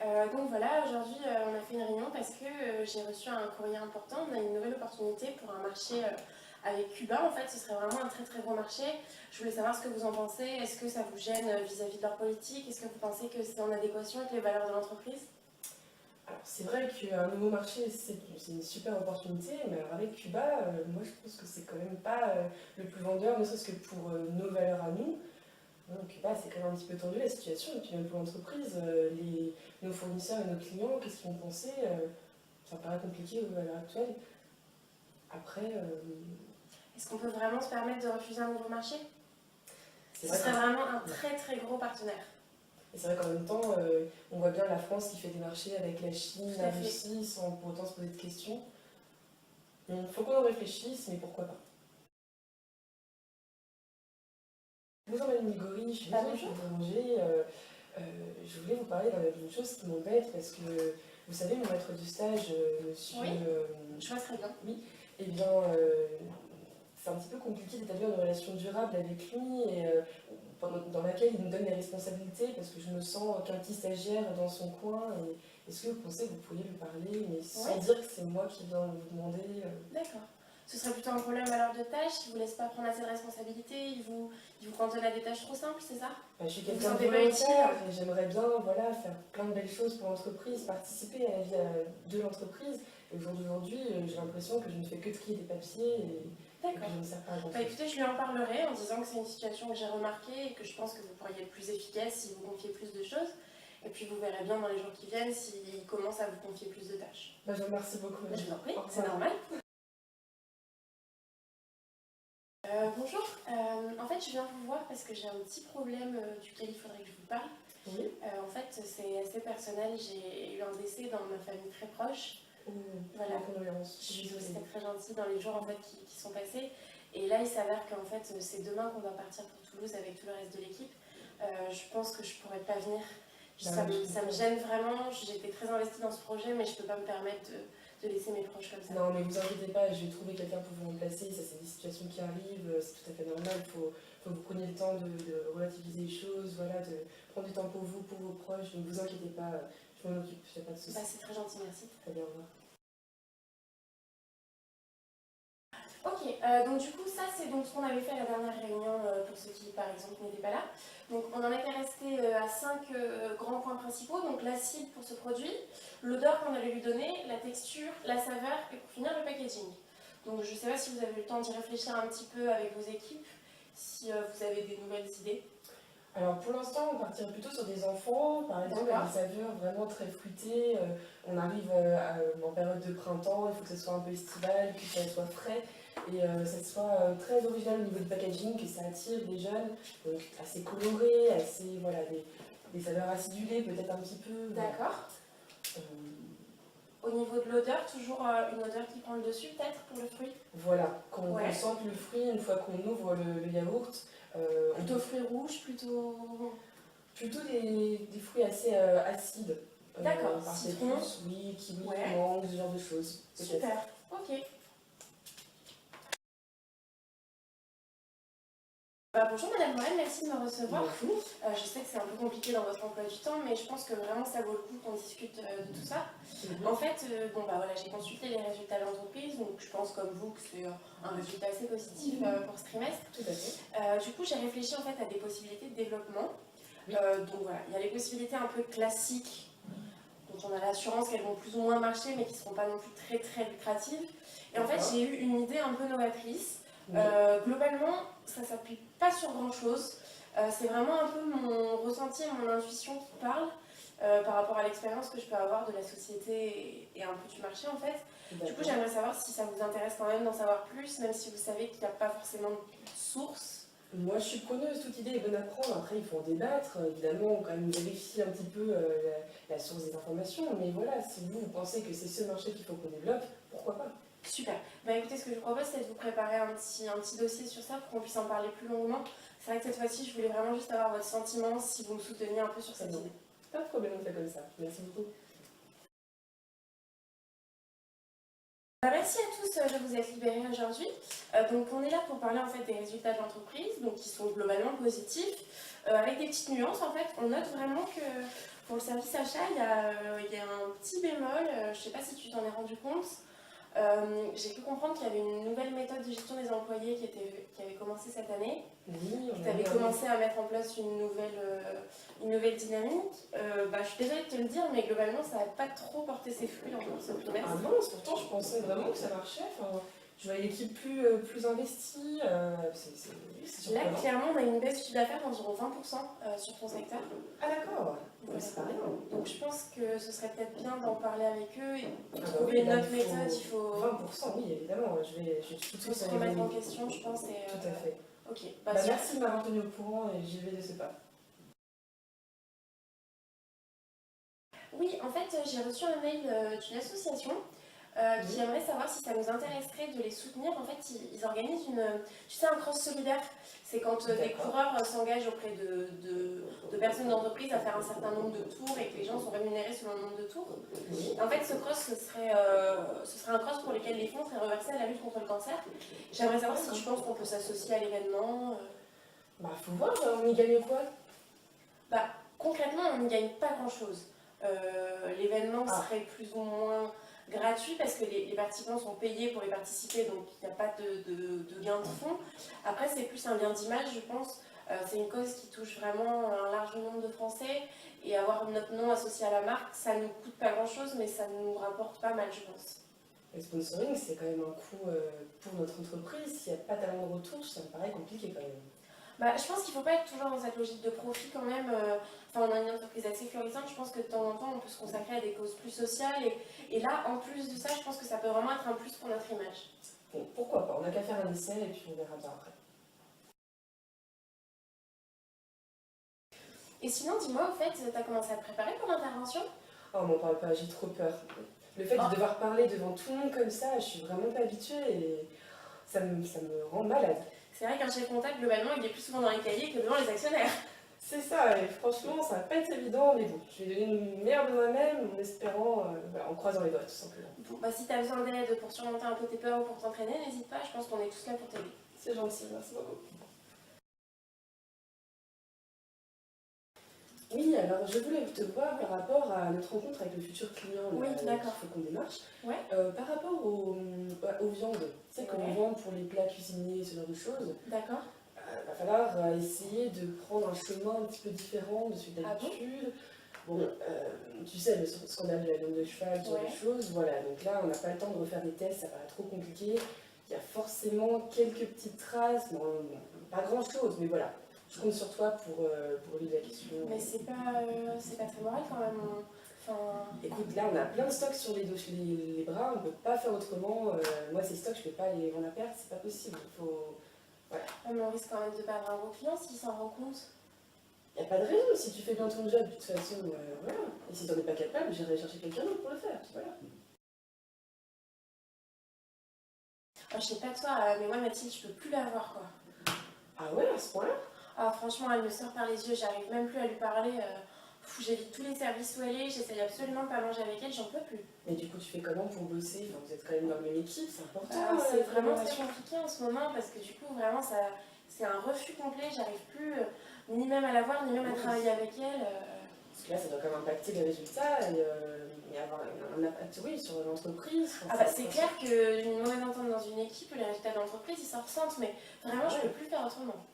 Donc voilà, aujourd'hui on a fait une réunion parce que j'ai reçu un courrier important. On a une nouvelle opportunité pour un marché avec Cuba. En fait, ce serait vraiment un très très gros marché. Je voulais savoir ce que vous en pensez. Est-ce que ça vous gêne vis-à-vis de leur politique? Est-ce que vous pensez que c'est en adéquation avec les valeurs de l'entreprise? Alors, c'est vrai qu'un nouveau marché, c'est une super opportunité, mais alors avec Cuba, moi je pense que c'est quand même pas le plus vendeur, ne serait-ce que pour nos valeurs à nous. Donc, Cuba, c'est quand même un petit peu tendu la situation, et puis même pour l'entreprise, nos fournisseurs et nos clients, qu'est-ce qu'ils vont penser ça paraît compliqué aux valeurs actuelles. Après, Est-ce qu'on peut vraiment se permettre de refuser un nouveau marché? c'est Ce vrai serait vraiment un très très gros partenaire. et c'est vrai qu'en même temps, on voit bien la France qui fait des marchés avec la Chine, Tout à la fait. Russie, sans pour autant se poser de questions. Il faut qu'on en réfléchisse, mais pourquoi pas. Bonjour Madame Ligori, je suis désolée de vous déranger. Je voulais vous parler d'une chose qui m'embête parce que vous savez, mon maître de stage, monsieur. Oui, je vois très bien. Oui, eh bien, c'est un petit peu compliqué d'établir une relation durable avec lui et dans laquelle il nous donne les responsabilités parce que je me sens qu'un petit stagiaire dans son coin. Et est-ce que vous pensez que vous pourriez lui parler, mais sans dire que c'est moi qui viens vous demander D'accord. Ce serait plutôt un problème à l'heure de tâche, il ne vous laisse pas prendre assez de responsabilités, il vous cantonne à des tâches trop simples, c'est ça? je suis Vous vous quelqu'un de sentez pas utile? volontaire et j'aimerais bien voilà, faire plein de belles choses pour l'entreprise, participer à la vie de l'entreprise. Et au jour d'aujourd'hui, j'ai l'impression que je ne fais que trier des papiers et que D'accord. je ne sers pas à grand Bah chose. écoutez, je lui en parlerai en disant que c'est une situation que j'ai remarquée et que je pense que vous pourriez être plus efficace si vous confiez plus de choses. Et puis vous verrez bien dans les jours qui viennent s'il commence à vous confier plus de tâches. Je vous remercie beaucoup. Je vous en prie, c'est normal. Bonjour, en fait je viens vous voir parce que j'ai un petit problème duquel il faudrait que je vous parle. Oui. En fait c'est assez personnel, j'ai eu un décès dans ma famille très proche. Voilà. C'était très gentil dans les jours en fait, qui sont passés. Et là il s'avère qu'en fait c'est demain qu'on doit partir pour Toulouse avec tout le reste de l'équipe. Je pense que je pourrais pas venir. Ça me gêne vraiment, j'étais très investie dans ce projet mais je peux pas me permettre de laisser mes proches comme ça. Non, mais vous inquiétez pas, je vais trouver quelqu'un pour vous remplacer. Ça, c'est des situations qui arrivent, c'est tout à fait normal. Il faut que vous preniez le temps de relativiser les choses, voilà, de prendre du temps pour vous, pour vos proches. Donc, vous inquiétez pas, je m'en occupe, il n'y a pas de souci. C'est très gentil, merci. Très bien, au revoir. Ok, donc du coup ça c'est donc ce qu'on avait fait à la dernière réunion pour ceux qui par exemple n'étaient pas là. Donc on en était resté à 5 grands points principaux, donc la cible pour ce produit, l'odeur qu'on allait lui donner, la texture, la saveur et pour finir le packaging. Donc je ne sais pas si vous avez eu le temps d'y réfléchir un petit peu avec vos équipes, si vous avez des nouvelles idées. Alors pour l'instant, on partirait plutôt sur des enfants, par exemple, avec des saveurs vraiment très fruitées. On arrive en période de printemps, il faut que ce soit un peu estival, que ça soit frais et ça soit très original au niveau du packaging, que ça attire les jeunes, donc assez coloré, assez, voilà, des saveurs acidulées peut-être un petit peu. D'accord. Au niveau de l'odeur, toujours une odeur qui prend le dessus peut-être pour le fruit? Voilà, quand on sente le fruit, une fois qu'on ouvre le yaourt. Plutôt fruits rouges, plutôt des fruits assez acides. D'accord, citron. Oui, kiwi, mangue, ce genre de choses. Super, ok. Bonjour Madame Moelle, merci de me recevoir. Je sais que c'est un peu compliqué dans votre emploi du temps, mais je pense que vraiment ça vaut le coup qu'on discute de tout ça. En fait, j'ai consulté les résultats de l'entreprise, donc je pense comme vous que c'est un résultat assez positif pour ce trimestre. Tout à fait. Du coup, j'ai réfléchi en fait à des possibilités de développement. Donc voilà, il y a les possibilités un peu classiques, dont on a l'assurance qu'elles vont plus ou moins marcher, mais qui ne seront pas non plus très très lucratives. Et en fait, j'ai eu une idée un peu novatrice. Globalement, ça ne s'appuie pas sur grand chose. C'est vraiment un peu mon ressenti et mon intuition qui parlent par rapport à l'expérience que je peux avoir de la société et un peu du marché en fait. Du coup, j'aimerais savoir si ça vous intéresse quand même d'en savoir plus, même si vous savez qu'il n'y a pas forcément de source. Moi, je suis preneuse, toute idée est bonne à prendre. Après, il faut en débattre. Évidemment, quand même vérifier un petit peu la source des informations. Mais voilà, si vous pensez que c'est ce marché qu'il faut qu'on développe, pourquoi pas? Super. Écoutez, ce que je vous propose, c'est de vous préparer un petit dossier sur ça pour qu'on puisse en parler plus longuement. C'est vrai que cette fois-ci, je voulais vraiment juste avoir votre sentiment, si vous me souteniez un peu sur cette idée. Pas de problème, on fait comme ça. Merci beaucoup. Merci à tous de vous être libérés aujourd'hui. Donc on est là pour parler en fait des résultats de l'entreprise, donc qui sont globalement positifs, avec des petites nuances en fait. On note vraiment que Pour le service achat, il y a un petit bémol, je ne sais pas si tu t'en es rendu compte. J'ai pu comprendre qu'il y avait une nouvelle méthode de gestion des employés qui avait commencé cette année. Oui, Tu avais commencé à mettre en place une nouvelle dynamique. Je suis désolée de te le dire, mais globalement, ça n'a pas trop porté ses fruits en ce trimestre. Ah non, pourtant je pensais vraiment que ça marchait. Enfin, je voyais l'équipe plus investie. Oui, c'est Là, surprenant. clairement, on a une baisse du chiffre d'affaires d'environ 20% sur ton secteur. Ah d'accord, Voilà. c'est pas rien. Donc je pense que ce serait peut-être bien d'en parler avec eux et Ah bah trouver oui, une là, autre méthode. Il faut 20%, oui, évidemment. Je vais tout de suite se remettre en question, je pense. Et, Tout à fait. Ok. Merci de m'avoir tenu au courant et j'y vais de ce pas. Oui, en fait, j'ai reçu un mail d'une association qui aimerait savoir si ça nous intéresserait de les soutenir. En fait, ils organisent un cross solidaire. C'est quand des coureurs s'engagent auprès de personnes d'entreprise à faire un certain nombre de tours et que les gens sont rémunérés selon le nombre de tours. Et en fait, ce cross, ce serait un cross pour lequel les fonds seraient reversés à la lutte contre le cancer. J'aimerais savoir si tu penses qu'on peut s'associer à l'événement. Faut voir, on y gagne quoi? Concrètement, on n'y gagne pas grand-chose. L'événement serait plus ou moins gratuit parce que les participants sont payés pour y participer, donc il n'y a pas de gain de fonds. Après, c'est plus un bien d'image, je pense. C'est une cause qui touche vraiment un large nombre de Français et avoir notre nom associé à la marque, ça ne nous coûte pas grand-chose, mais ça nous rapporte pas mal, je pense. Le sponsoring, c'est quand même un coût pour notre entreprise. S'il n'y a pas tellement de retour, ça me paraît compliqué quand même. Je pense qu'il ne faut pas être toujours dans cette logique de profit quand même. On a une entreprise assez florissante, je pense que de temps en temps on peut se consacrer à des causes plus sociales et là en plus de ça je pense que ça peut vraiment être un plus pour notre image. Bon, pourquoi pas, on n'a qu'à faire un essai et puis on verra bien après. Et sinon dis-moi au fait, tu as commencé à te préparer pour l'intervention? Oh m'en parle pas, j'ai trop peur. Le fait de devoir parler devant tout le monde comme ça, je suis vraiment pas habituée et ça me rend malade. C'est vrai qu'un chef comptable globalement il est plus souvent dans les cahiers que devant les actionnaires. C'est ça, et franchement, ça va pas être évident, mais bon, je vais donner une meilleure de moi-même en espérant, en croisant les doigts, tout simplement. Bon, si tu as besoin d'aide pour surmonter un peu tes peurs ou pour t'entraîner, n'hésite pas, je pense qu'on est tous là pour t'aider. C'est gentil, merci beaucoup. Oui, alors je voulais te voir par rapport à notre rencontre avec le futur client. Oui, d'accord. Il faut qu'on démarche. Ouais. Par rapport aux viandes, tu sais, qu'on vend pour les plats cuisinés, ce genre de choses. D'accord. Va falloir essayer de prendre un chemin un petit peu différent de celui d'habitude. Bon, tu sais, le scandale de la viande de cheval, ce genre de choses, voilà. Donc là, on n'a pas le temps de refaire des tests, ça paraît trop compliqué. Il y a forcément quelques petites traces, bon, pas grand chose, mais voilà. Je compte sur toi pour lui la question. Mais c'est pas très moral quand même. Écoute, là on a plein de stocks sur les bras, on ne peut pas faire autrement. Moi ces stocks, je ne peux pas les vendre à perte, c'est pas possible. Voilà. Mais on risque quand même de perdre un gros client s'il s'en rend compte. Il n'y a pas de raison, si tu fais bien ton job, de toute façon, voilà. Et si tu n'en es pas capable, j'irai chercher quelqu'un d'autre pour le faire, voilà. Je sais pas toi, mais moi Mathilde, je peux plus la voir quoi. Ah ouais, à ce point-là? Ah franchement, elle me sort par les yeux, j'arrive même plus à lui parler. J'évite tous les services où elle est, j'essaye absolument de pas manger avec elle, j'en peux plus. Mais du coup, tu fais comment pour bosser? Enfin, vous êtes quand même dans la même équipe, c'est important. C'est vraiment très compliqué en ce moment parce que du coup, vraiment, c'est un refus complet, j'arrive plus ni même à la voir, ni même à travailler avec elle. Parce que là, ça doit quand même impacter les résultats et avoir un impact, oui, sur l'entreprise. C'est clair qu'une mauvaise entente dans une équipe, les résultats de l'entreprise, ils s'en ressentent, mais vraiment, je peux plus faire autrement.